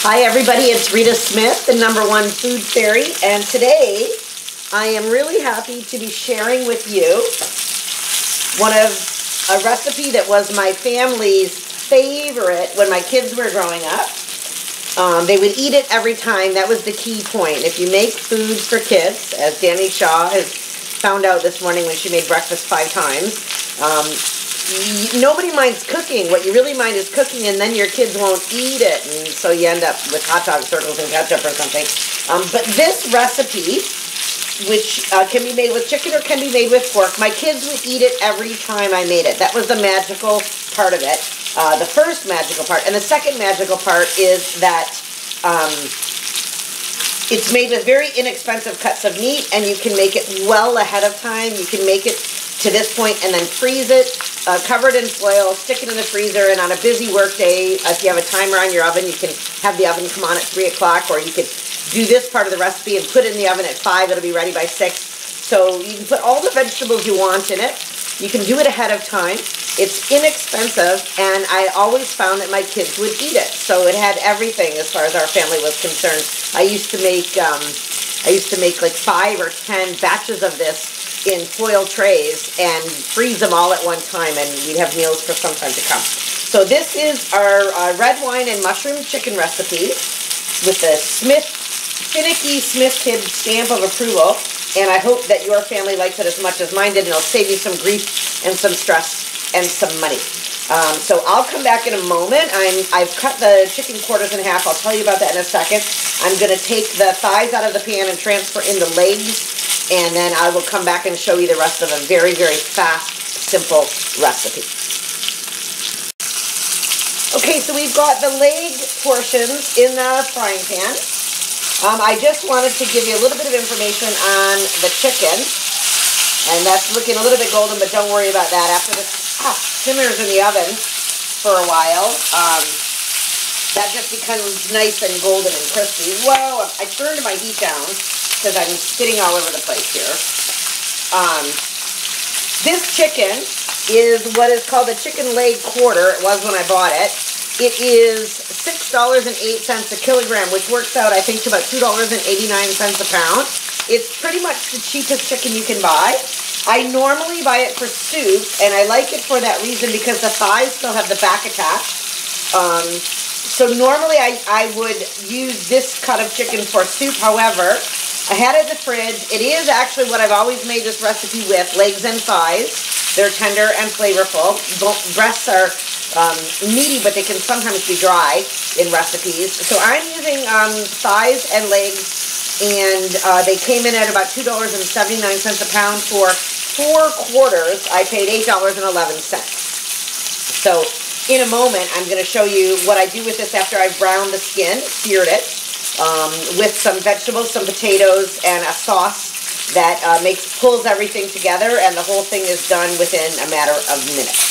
Hi everybody, it's Rita Smith, the #1 food fairy, and today I am really happy to be sharing with you a recipe that was my family's favorite when my kids were growing up. They would eat it every time. That was the key point. If you make food for kids, as Danny Shaw has found out this morning when she made breakfast 5 times, nobody minds cooking. What you really mind is cooking, and then your kids won't eat it, and so you end up with hot dog circles and ketchup or something. But this recipe, which can be made with chicken or can be made with pork, my kids would eat it every time I made it. That was the magical part of it, the first magical part. And the second magical part is that it's made with very inexpensive cuts of meat, and you can make it well ahead of time. You can make it to this point and then freeze it, cover it in foil, stick it in the freezer, and on a busy work day, if you have a timer on your oven, you can have the oven come on at 3 o'clock, or you could do this part of the recipe and put it in the oven at 5. It'll be ready by 6. So you can put all the vegetables you want in it. You can do it ahead of time. It's inexpensive, and I always found that my kids would eat it. So it had everything as far as our family was concerned. I used to make like 5 or 10 batches of this in foil trays and freeze them all at one time, and we'd have meals for some time to come. So this is our red wine and mushroom chicken recipe with the finicky Smith kid stamp of approval, and I hope that your family likes it as much as mine did, and it'll save you some grief and some stress and some money. So I'll come back in a moment. I've cut the chicken quarters in half. I'll tell you about that in a second. I'm going to take the thighs out of the pan and transfer in the legs, and then I will come back and show you the rest of a very, very fast, simple recipe. Okay, so we've got the leg portions in the frying pan. I just wanted to give you a little bit of information on the chicken, and that's looking a little bit golden, but don't worry about that. After this simmers in the oven for a while, that just becomes nice and golden and crispy. Whoa, I turned my heat down because I'm spitting all over the place here. This chicken is what is called a chicken leg quarter. It was when I bought it. It is $6.08 a kilogram, which works out, I think, to about $2.89 a pound. It's pretty much the cheapest chicken you can buy. I normally buy it for soup, and I like it for that reason because the thighs still have the back attached. So normally I would use this cut of chicken for soup. However, I had it in the fridge. It is actually what I've always made this recipe with, legs and thighs. They're tender and flavorful. Breasts are meaty, but they can sometimes be dry in recipes. So I'm using thighs and legs, and they came in at about $2.79 a pound. For 4 quarters, I paid $8.11. So in a moment, I'm going to show you what I do with this after I've browned the skin, seared it, with some vegetables, some potatoes, and a sauce that pulls everything together, and the whole thing is done within a matter of minutes.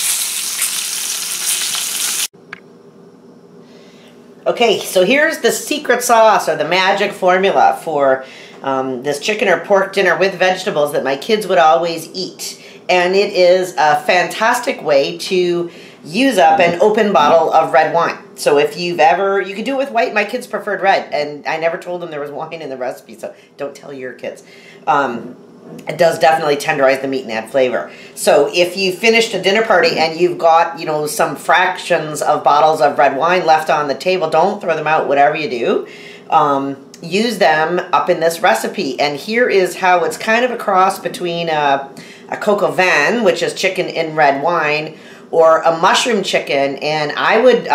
Okay, so here's the secret sauce, or the magic formula for this chicken or pork dinner with vegetables that my kids would always eat. And it is a fantastic way to use up an open bottle of red wine. So if you've ever, you could do it with white. My kids preferred red, and I never told them there was wine in the recipe, so don't tell your kids. It does definitely tenderize the meat and add flavor. So if you finished a dinner party and you've got, you know, some fractions of bottles of red wine left on the table, don't throw them out, whatever you do. Use them up in this recipe. And here is how it's kind of a cross between a coq au vin, which is chicken in red wine, or a mushroom chicken. And I would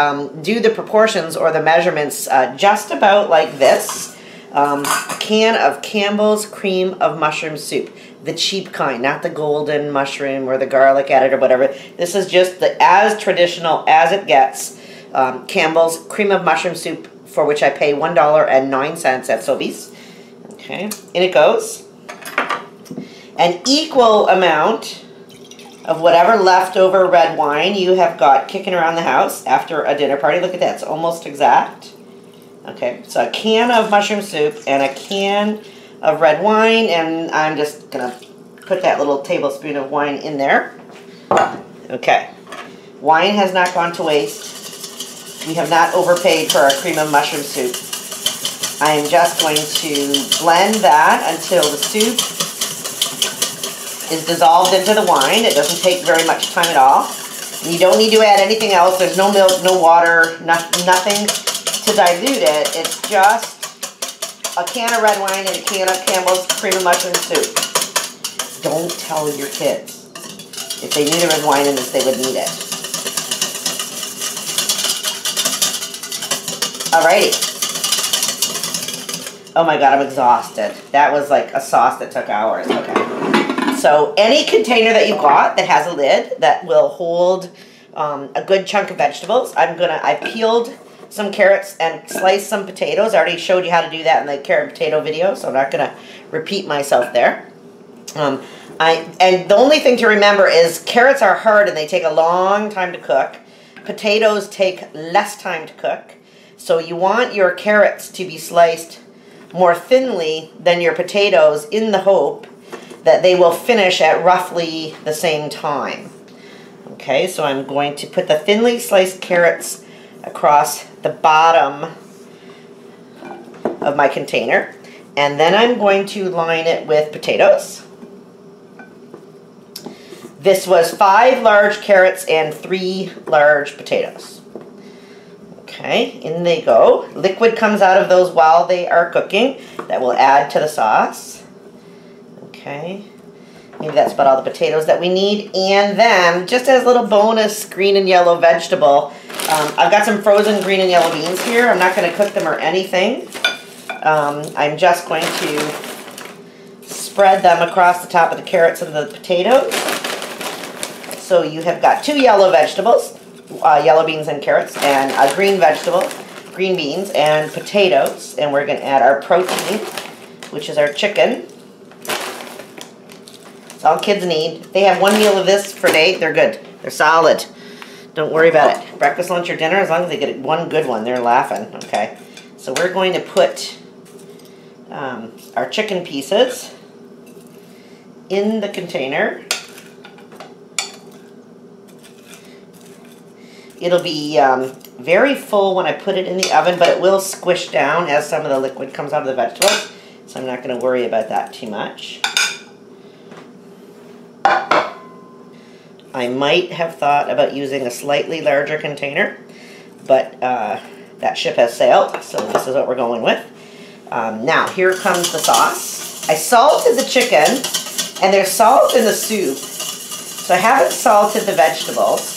do the proportions or the measurements just about like this. A can of Campbell's cream of mushroom soup, the cheap kind, not the golden mushroom or the garlic added or whatever. This is just as traditional as it gets. Campbell's cream of mushroom soup, for which I pay $1.09 at Sobeys. Okay, in it goes. An equal amount of whatever leftover red wine you have got kicking around the house after a dinner party. Look at that, it's almost exact. Okay, so a can of mushroom soup and a can of red wine, and I'm just going to put that little tablespoon of wine in there. Okay, wine has not gone to waste. We have not overpaid for our cream of mushroom soup. I am just going to blend that until the soup is dissolved into the wine. It doesn't take very much time at all. And you don't need to add anything else. There's no milk, no water, nothing to dilute it. It's just a can of red wine and a can of Campbell's cream of mushroom soup. Don't tell your kids. If they knew there was wine in this, they would need it. Alrighty. Oh my God, I'm exhausted. That was like a sauce that took hours. Okay. So any container that you've got that has a lid that will hold a good chunk of vegetables, I peeled some carrots and sliced some potatoes. I already showed you how to do that in the carrot and potato video, so I'm not going to repeat myself there. And the only thing to remember is carrots are hard and they take a long time to cook. Potatoes take less time to cook. So you want your carrots to be sliced more thinly than your potatoes in the hope that they will finish at roughly the same time. Okay, so I'm going to put the thinly sliced carrots across the bottom of my container, and then I'm going to line it with potatoes. This was 5 large carrots and 3 large potatoes. Okay, in they go. Liquid comes out of those while they are cooking. That will add to the sauce. Okay, maybe that's about all the potatoes that we need. And then, just as a little bonus green and yellow vegetable, I've got some frozen green and yellow beans here. I'm not going to cook them or anything. I'm just going to spread them across the top of the carrots and the potatoes. So you have got 2 yellow vegetables, yellow beans and carrots, and a green vegetable, green beans, and potatoes. And we're going to add our protein, which is our chicken. It's all kids need. They have 1 meal of this per day. They're good. They're solid. Don't worry about it. Breakfast, lunch, or dinner, as long as they get one good one, they're laughing. Okay. So we're going to put our chicken pieces in the container. It'll be very full when I put it in the oven, but it will squish down as some of the liquid comes out of the vegetables. So I'm not going to worry about that too much. I might have thought about using a slightly larger container, but that ship has sailed, so this is what we're going with. Now, here comes the sauce. I salted the chicken, and there's salt in the soup, so I haven't salted the vegetables.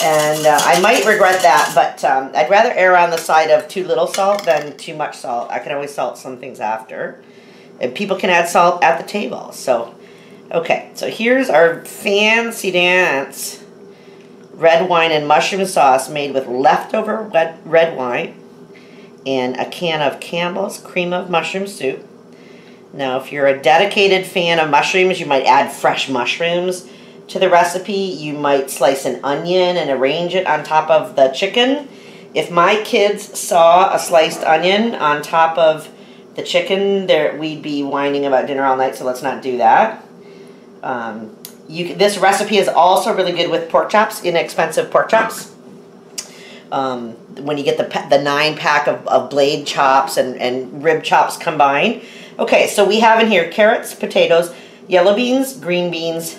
And I might regret that, but I'd rather err on the side of too little salt than too much salt. I can always salt some things after. And people can add salt at the table. So, okay, so here's our fancy dance red wine and mushroom sauce made with leftover red wine and a can of Campbell's cream of mushroom soup. Now, if you're a dedicated fan of mushrooms, you might add fresh mushrooms to the recipe. You might slice an onion and arrange it on top of the chicken. If my kids saw a sliced onion on top of the chicken, we'd be whining about dinner all night, so let's not do that. This recipe is also really good with pork chops, inexpensive pork chops. When you get the 9-pack of blade chops and rib chops combined. Okay, so we have in here carrots, potatoes, yellow beans, green beans,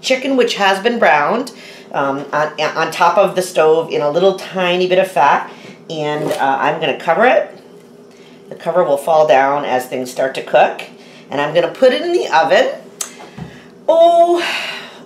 chicken which has been browned on top of the stove in a little tiny bit of fat, and I'm going to cover it. The cover will fall down as things start to cook, and I'm going to put it in the oven. Oh,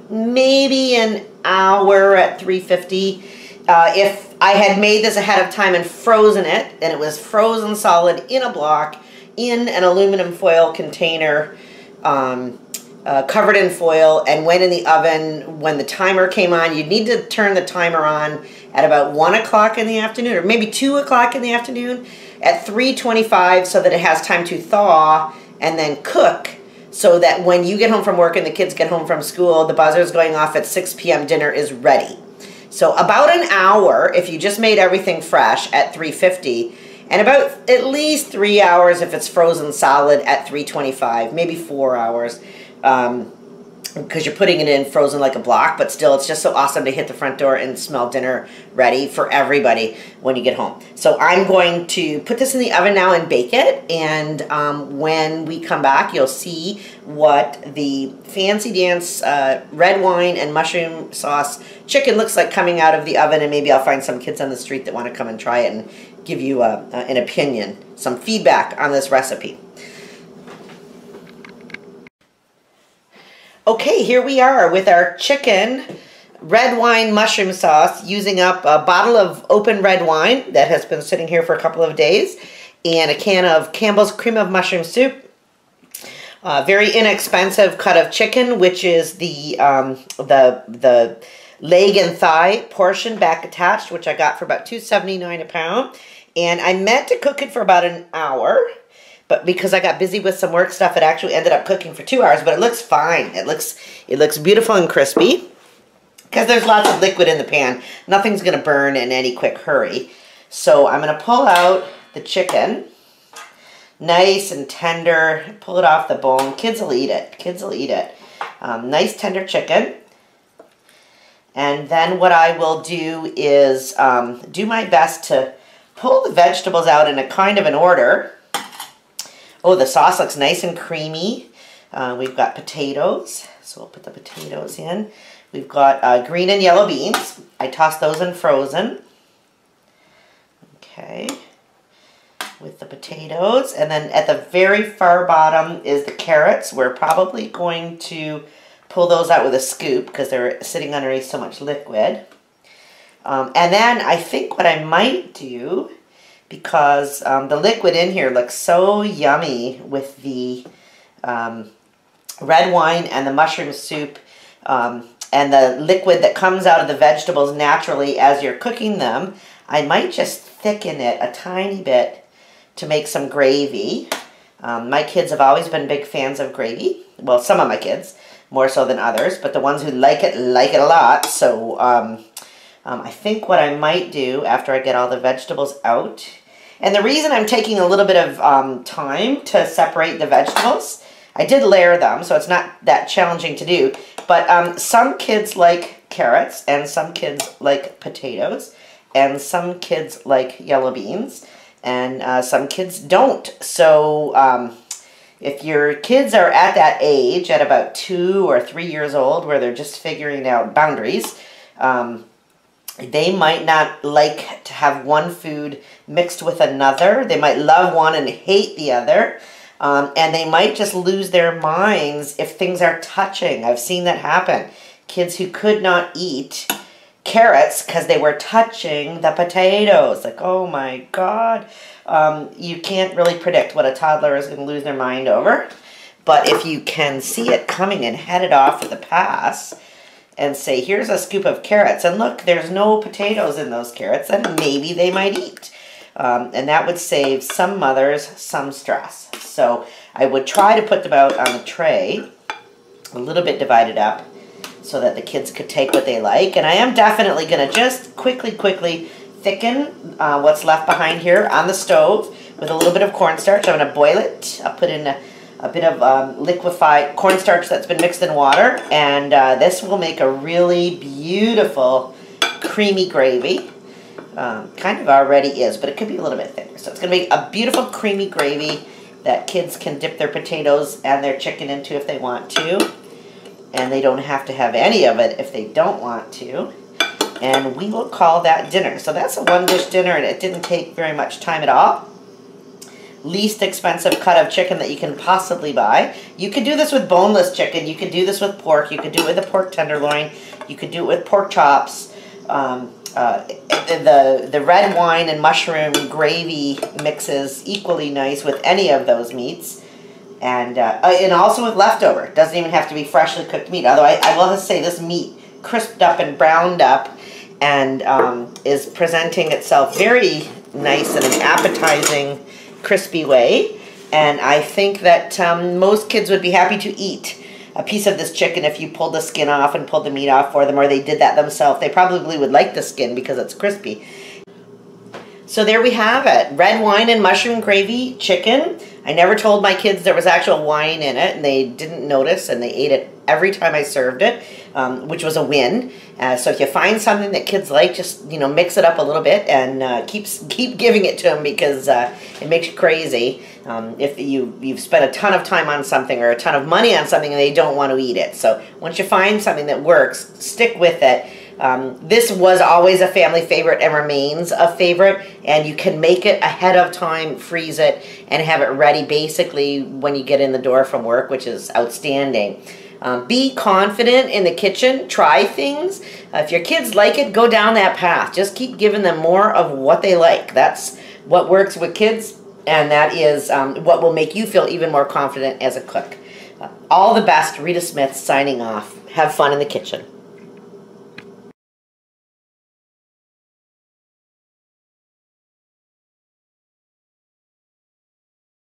maybe an hour at 350. If I had made this ahead of time and frozen it, and it was frozen solid in a block in an aluminum foil container, covered in foil, and went in the oven when the timer came on. You'd need to turn the timer on at about 1 o'clock in the afternoon, or maybe 2 o'clock in the afternoon, at 325, so that it has time to thaw and then cook, so that when you get home from work and the kids get home from school, the buzzer's going off at 6 p.m., dinner is ready. So about an hour if you just made everything fresh at 350, and about at least 3 hours if it's frozen solid at 325, maybe 4 hours. because you're putting it in frozen like a block, but still it's just so awesome to hit the front door and smell dinner ready for everybody when you get home. So I'm going to put this in the oven now and bake it, and when we come back you'll see what the fancy dance red wine and mushroom sauce chicken looks like coming out of the oven, and maybe I'll find some kids on the street that want to come and try it and give you an opinion, some feedback on this recipe. Okay, here we are with our chicken red wine mushroom sauce, using up a bottle of open red wine that has been sitting here for a couple of days, and a can of Campbell's cream of mushroom soup. Very inexpensive cut of chicken, which is the leg and thigh portion back attached, which I got for about $2.79 a pound. And I meant to cook it for about an hour, but because I got busy with some work stuff, it actually ended up cooking for 2 hours, but it looks fine. It looks beautiful and crispy because there's lots of liquid in the pan. Nothing's going to burn in any quick hurry. So I'm going to pull out the chicken, nice and tender, pull it off the bone. Kids will eat it. Kids will eat it. Nice tender chicken. And then what I will do is do my best to pull the vegetables out in a kind of an order. Oh, the sauce looks nice and creamy. We've got potatoes, so we'll put the potatoes in. We've got green and yellow beans. I tossed those in frozen. Okay, with the potatoes. And then at the very far bottom is the carrots. We're probably going to pull those out with a scoop because they're sitting underneath so much liquid. And then I think what I might do, because the liquid in here looks so yummy with the red wine and the mushroom soup, and the liquid that comes out of the vegetables naturally as you're cooking them, I might just thicken it a tiny bit to make some gravy. My kids have always been big fans of gravy. Well, some of my kids, more so than others, but the ones who like it a lot. So I think what I might do after I get all the vegetables out, and the reason I'm taking a little bit of time to separate the vegetables, I did layer them, so it's not that challenging to do, but some kids like carrots, and some kids like potatoes, and some kids like yellow beans, and some kids don't. So if your kids are at that age, at about 2 or 3 years old, where they're just figuring out boundaries, they might not like to have one food mixed with another. They might love one and hate the other. And they might just lose their minds if things are touching. I've seen that happen. Kids who could not eat carrots because they were touching the potatoes. Like, oh my God. You can't really predict what a toddler is going to lose their mind over. But if you can see it coming and head it off with a pass and say, here's a scoop of carrots, and look, there's no potatoes in those carrots, then maybe they might eat. And that would save some mothers some stress. So I would try to put them out on the tray, a little bit divided up, so that the kids could take what they like. And I am definitely going to just quickly thicken what's left behind here on the stove with a little bit of cornstarch. I'm going to boil it. I'll put in a bit of liquefied cornstarch that's been mixed in water, and this will make a really beautiful creamy gravy. Kind of already is, but it could be a little bit thicker. So it's going to make a beautiful creamy gravy that kids can dip their potatoes and their chicken into if they want to. And they don't have to have any of it if they don't want to. And we will call that dinner. So that's a one-dish dinner, and it didn't take very much time at all. Least expensive cut of chicken that you can possibly buy. You could do this with boneless chicken. You could do this with pork. You could do it with a pork tenderloin. You could do it with pork chops. The red wine and mushroom gravy mixes equally nice with any of those meats, and also with leftover. It doesn't even have to be freshly cooked meat. Although I will say this meat crisped up and browned up and is presenting itself very nice in an appetizing, crispy way. And I think that most kids would be happy to eat a piece of this chicken if you pulled the skin off and pulled the meat off for them, or they did that themselves. They probably would like the skin because it's crispy. So there we have it. Red wine and mushroom gravy chicken. I never told my kids there was actual wine in it, and they didn't notice, and they ate it every time I served it, which was a win. So if you find something that kids like, just, you know, mix it up a little bit and keep giving it to them, because it makes you crazy if you've spent a ton of time on something or a ton of money on something and they don't want to eat it. So once you find something that works, stick with it. This was always a family favorite and remains a favorite, and you can make it ahead of time, freeze it, and have it ready basically when you get in the door from work, which is outstanding. Be confident in the kitchen. Try things. If your kids like it, go down that path. Just keep giving them more of what they like. That's what works with kids, and that is what will make you feel even more confident as a cook. All the best. Rita Smith signing off. Have fun in the kitchen.